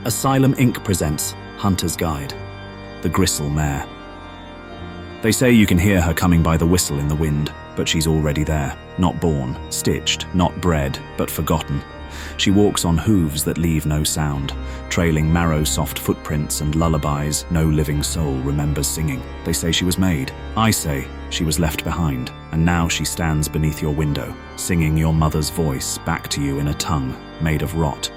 Asylum Inc. presents Hunter's Guide, the Gristle Mare. They say you can hear her coming by the whistle in the wind, but she's already there, not born, stitched, not bred, but forgotten. She walks on hooves that leave no sound, trailing marrow-soft footprints and lullabies no living soul remembers singing. They say she was made. I say she was left behind, and now she stands beneath your window, singing your mother's voice back to you in a tongue made of rot.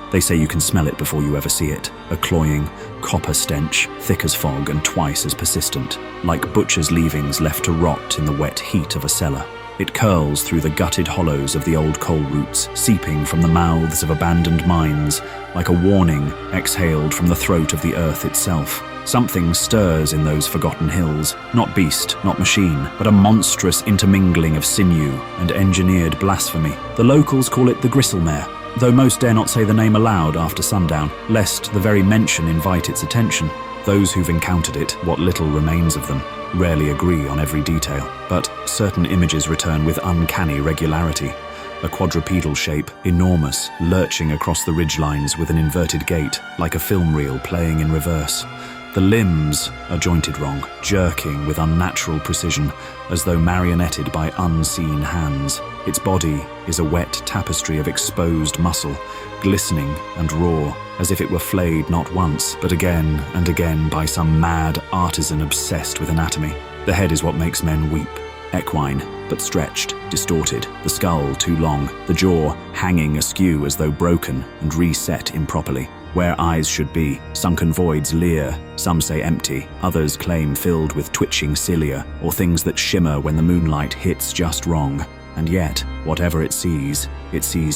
They say you can smell it before you ever see it, a cloying, copper stench, thick as fog and twice as persistent, like butcher's leavings left to rot in the wet heat of a cellar. It curls through the gutted hollows of the old coal roots, seeping from the mouths of abandoned mines, like a warning exhaled from the throat of the earth itself. Something stirs in those forgotten hills, not beast, not machine, but a monstrous intermingling of sinew and engineered blasphemy. The locals call it the Gristle Mare, though most dare not say the name aloud after sundown, lest the very mention invite its attention. Those who've encountered it, what little remains of them, rarely agree on every detail, but certain images return with uncanny regularity. A quadrupedal shape, enormous, lurching across the ridgelines with an inverted gait, like a film reel playing in reverse. The limbs are jointed wrong, jerking with unnatural precision, as though marionetted by unseen hands. Its body is a wet tapestry of exposed muscle, glistening and raw, as if it were flayed not once, but again and again by some mad artisan obsessed with anatomy. The head is what makes men weep. Equine, but stretched, distorted, the skull too long, the jaw hanging askew as though broken and reset improperly. Where eyes should be, sunken voids leer, some say empty, others claim filled with twitching cilia, or things that shimmer when the moonlight hits just wrong. And yet, whatever it sees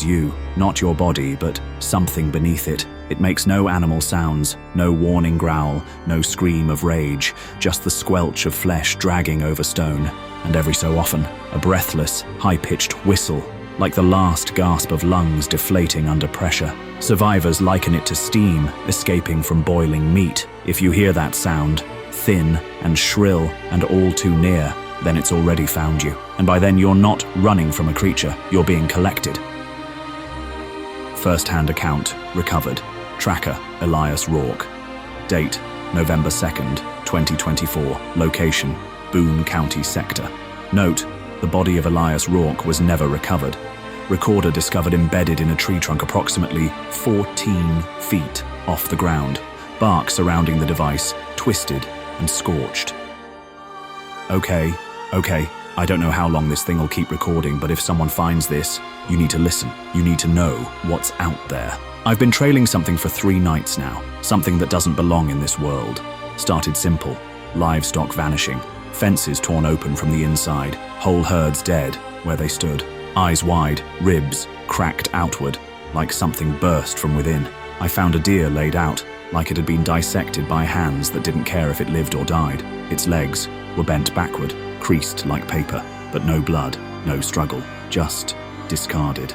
you, not your body, but something beneath it. It makes no animal sounds, no warning growl, no scream of rage, just the squelch of flesh dragging over stone, and every so often, a breathless, high-pitched whistle, like the last gasp of lungs deflating under pressure. Survivors liken it to steam escaping from boiling meat. If you hear that sound, thin and shrill and all too near, then it's already found you. And by then you're not running from a creature, you're being collected. First-hand account, recovered. Tracker, Elias Rourke. Date, November 2nd, 2024. Location, Boone County Sector. Note, the body of Elias Rourke was never recovered. Recorder discovered embedded in a tree trunk approximately 14 feet off the ground. Bark surrounding the device, twisted and scorched. Okay, I don't know how long this thing will keep recording, but if someone finds this, you need to listen. You need to know what's out there. I've been trailing something for 3 nights now, something that doesn't belong in this world. Started simple, livestock vanishing, fences torn open from the inside, whole herds dead where they stood. Eyes wide, ribs cracked outward, like something burst from within. I found a deer laid out, like it had been dissected by hands that didn't care if it lived or died. Its legs were bent backward, creased like paper, but no blood, no struggle, just discarded.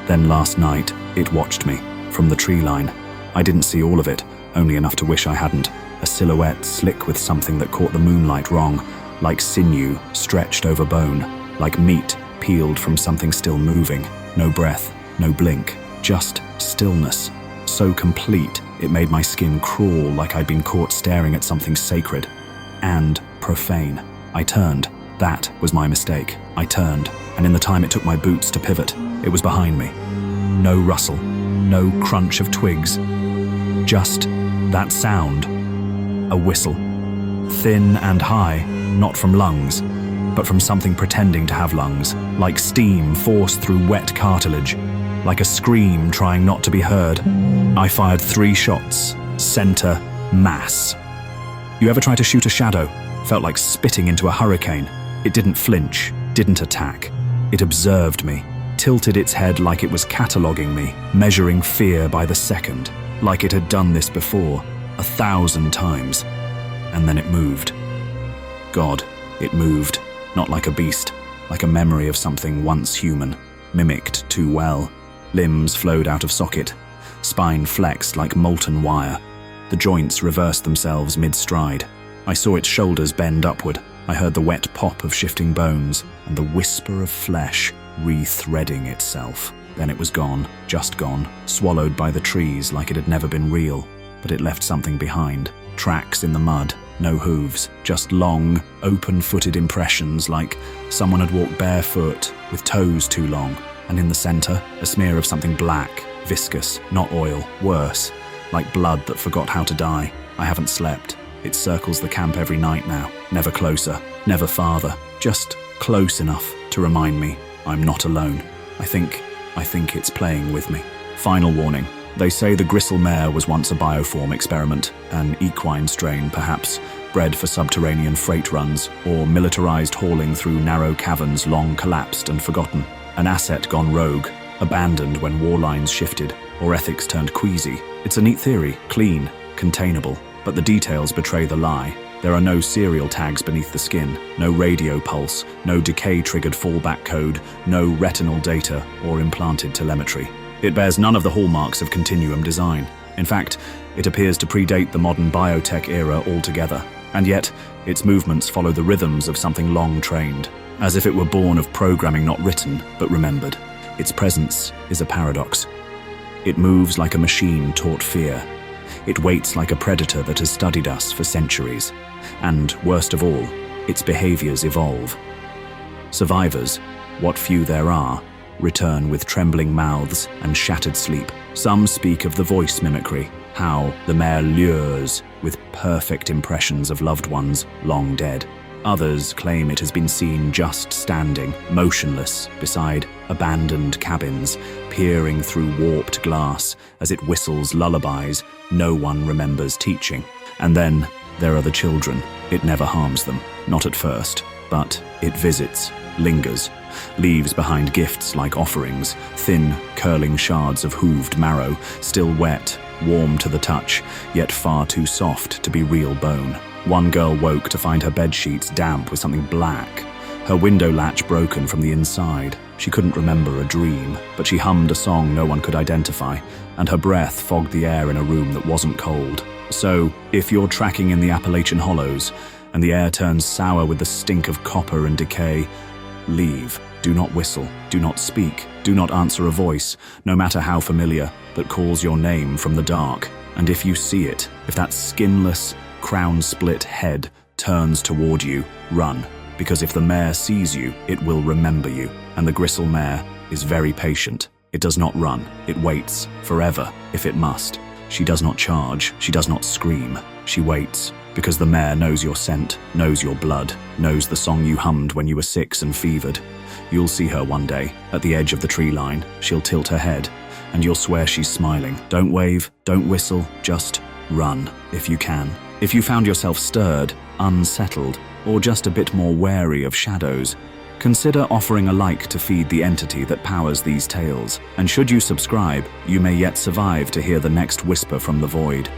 Then last night, it watched me, from the tree line. I didn't see all of it, only enough to wish I hadn't. A silhouette slick with something that caught the moonlight wrong, like sinew stretched over bone, like meat peeled from something still moving. No breath, no blink, just stillness. So complete, it made my skin crawl like I'd been caught staring at something sacred and profane. I turned. That was my mistake. I turned, and in the time it took my boots to pivot, it was behind me. No rustle, no crunch of twigs, just that sound. A whistle. Thin and high, not from lungs, but from something pretending to have lungs, like steam forced through wet cartilage, like a scream trying not to be heard. I fired 3 shots, center, mass. You ever try to shoot a shadow? Felt like spitting into a hurricane. It didn't flinch, didn't attack. It observed me, tilted its head like it was cataloguing me, measuring fear by the second, like it had done this before, 1,000 times. And then it moved. God, it moved, not like a beast, like a memory of something once human, mimicked too well. Limbs flowed out of socket, spine flexed like molten wire. The joints reversed themselves mid-stride. I saw its shoulders bend upward. I heard the wet pop of shifting bones and the whisper of flesh re-threading itself. Then it was gone, just gone, swallowed by the trees like it had never been real. But it left something behind. Tracks in the mud, no hooves, just long, open-footed impressions like someone had walked barefoot, with toes too long. And in the center, a smear of something black, viscous, not oil, worse, like blood that forgot how to die. I haven't slept. It circles the camp every night now, never closer, never farther, just close enough to remind me I'm not alone. I think it's playing with me. Final warning. They say the Gristle Mare was once a bioform experiment, an equine strain perhaps, bred for subterranean freight runs, or militarized hauling through narrow caverns long collapsed and forgotten. An asset gone rogue, abandoned when war lines shifted, or ethics turned queasy. It's a neat theory, clean, containable, but the details betray the lie. There are no serial tags beneath the skin, no radio pulse, no decay-triggered fallback code, no retinal data or implanted telemetry. It bears none of the hallmarks of continuum design. In fact, it appears to predate the modern biotech era altogether, and yet its movements follow the rhythms of something long trained, as if it were born of programming not written, but remembered. Its presence is a paradox. It moves like a machine taught fear. It waits like a predator that has studied us for centuries. And, worst of all, its behaviors evolve. Survivors, what few there are, return with trembling mouths and shattered sleep. Some speak of the voice mimicry, how the mare lures with perfect impressions of loved ones long dead. Others claim it has been seen just standing, motionless, beside abandoned cabins, peering through warped glass as it whistles lullabies no one remembers teaching. And then there are the children. It never harms them, not at first, but it visits, lingers, leaves behind gifts like offerings, thin, curling shards of hooved marrow, still wet, warm to the touch, yet far too soft to be real bone. One girl woke to find her bedsheets damp with something black, her window latch broken from the inside. She couldn't remember a dream, but she hummed a song no one could identify, and her breath fogged the air in a room that wasn't cold. So, if you're tracking in the Appalachian Hollows, and the air turns sour with the stink of copper and decay, leave. Do not whistle, do not speak, do not answer a voice, no matter how familiar, that calls your name from the dark. And if you see it, if that skinless, crown-split head turns toward you, run. Because if the mare sees you, it will remember you. And the Gristle Mare is very patient. It does not run. It waits, forever, if it must. She does not charge. She does not scream. She waits. Because the mare knows your scent, knows your blood, knows the song you hummed when you were 6 and fevered. You'll see her one day, at the edge of the tree line. She'll tilt her head, and you'll swear she's smiling. Don't wave, don't whistle, just run, if you can. If you found yourself stirred, unsettled, or just a bit more wary of shadows, consider offering a like to feed the entity that powers these tales. And should you subscribe, you may yet survive to hear the next whisper from the void.